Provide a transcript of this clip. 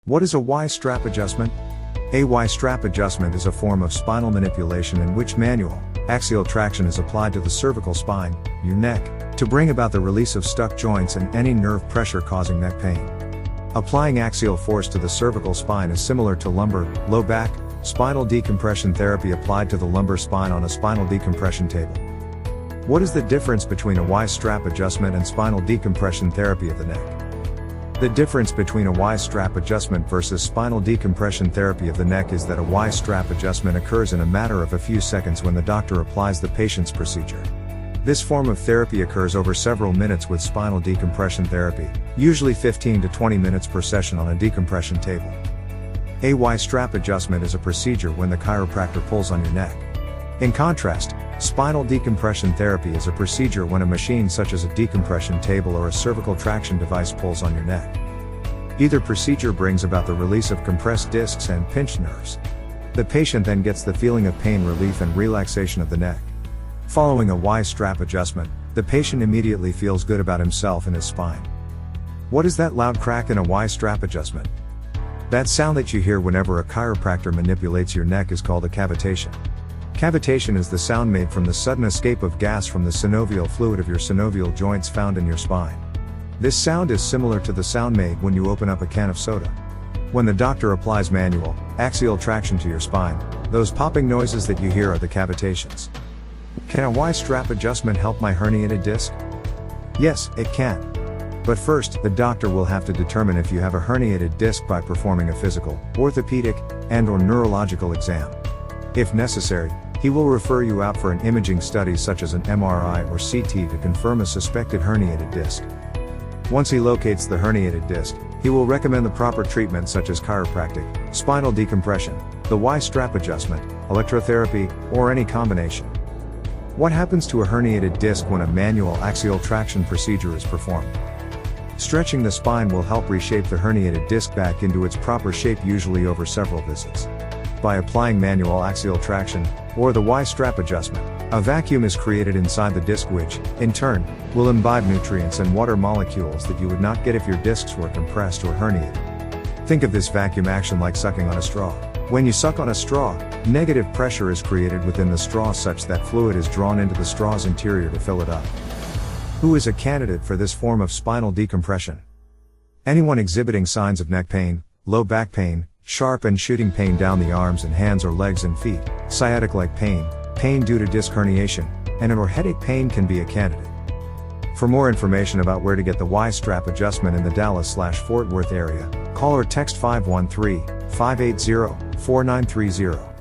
What is a Y-strap adjustment? A Y-strap adjustment is a form of spinal manipulation in which manual, axial traction is applied to the cervical spine, your neck, to bring about the release of stuck joints and any nerve pressure causing neck pain. Applying axial force to the cervical spine is similar to lumbar, low back, spinal decompression therapy applied to the lumbar spine on a spinal decompression table. What is the difference between a Y-strap adjustment and spinal decompression therapy of the neck? The difference between a Y-strap adjustment versus spinal decompression therapy of the neck is that a Y-strap adjustment occurs in a matter of a few seconds when the doctor applies the patient's procedure. This form of therapy occurs over several minutes with spinal decompression therapy, usually 15 to 20 minutes per session on a decompression table. A Y-strap adjustment is a procedure when the chiropractor pulls on your neck. In contrast, spinal decompression therapy is a procedure when a machine such as a decompression table or a cervical traction device pulls on your neck. Either procedure brings about the release of compressed discs and pinched nerves. The patient then gets the feeling of pain relief and relaxation of the neck. Following a Y-strap adjustment, the patient immediately feels good about himself and his spine. What is that loud crack in a Y-strap adjustment? That sound that you hear whenever a chiropractor manipulates your neck is called a cavitation. Cavitation is the sound made from the sudden escape of gas from the synovial fluid of your synovial joints found in your spine. This sound is similar to the sound made when you open up a can of soda. When the doctor applies manual, axial traction to your spine, those popping noises that you hear are the cavitations. Can a Y-strap adjustment help my herniated disc? Yes, it can. But first, the doctor will have to determine if you have a herniated disc by performing a physical, orthopedic, and/or neurological exam. If necessary, he will refer you out for an imaging study such as an MRI or CT to confirm a suspected herniated disc. Once he locates the herniated disc, he will recommend the proper treatment such as chiropractic, spinal decompression, the Y-strap adjustment, electrotherapy, or any combination. What happens to a herniated disc when a manual axial traction procedure is performed? Stretching the spine will help reshape the herniated disc back into its proper shape, usually over several visits. By applying manual axial traction, or the Y-strap adjustment, a vacuum is created inside the disc which, in turn, will imbibe nutrients and water molecules that you would not get if your discs were compressed or herniated. Think of this vacuum action like sucking on a straw. When you suck on a straw, negative pressure is created within the straw such that fluid is drawn into the straw's interior to fill it up. Who is a candidate for this form of spinal decompression? Anyone exhibiting signs of neck pain, low back pain, sharp and shooting pain down the arms and hands or legs and feet, sciatic-like pain, pain due to disc herniation, and/or headache pain can be a candidate. For more information about where to get the Y-strap adjustment in the Dallas/Fort Worth area, call or text 513-580-4930.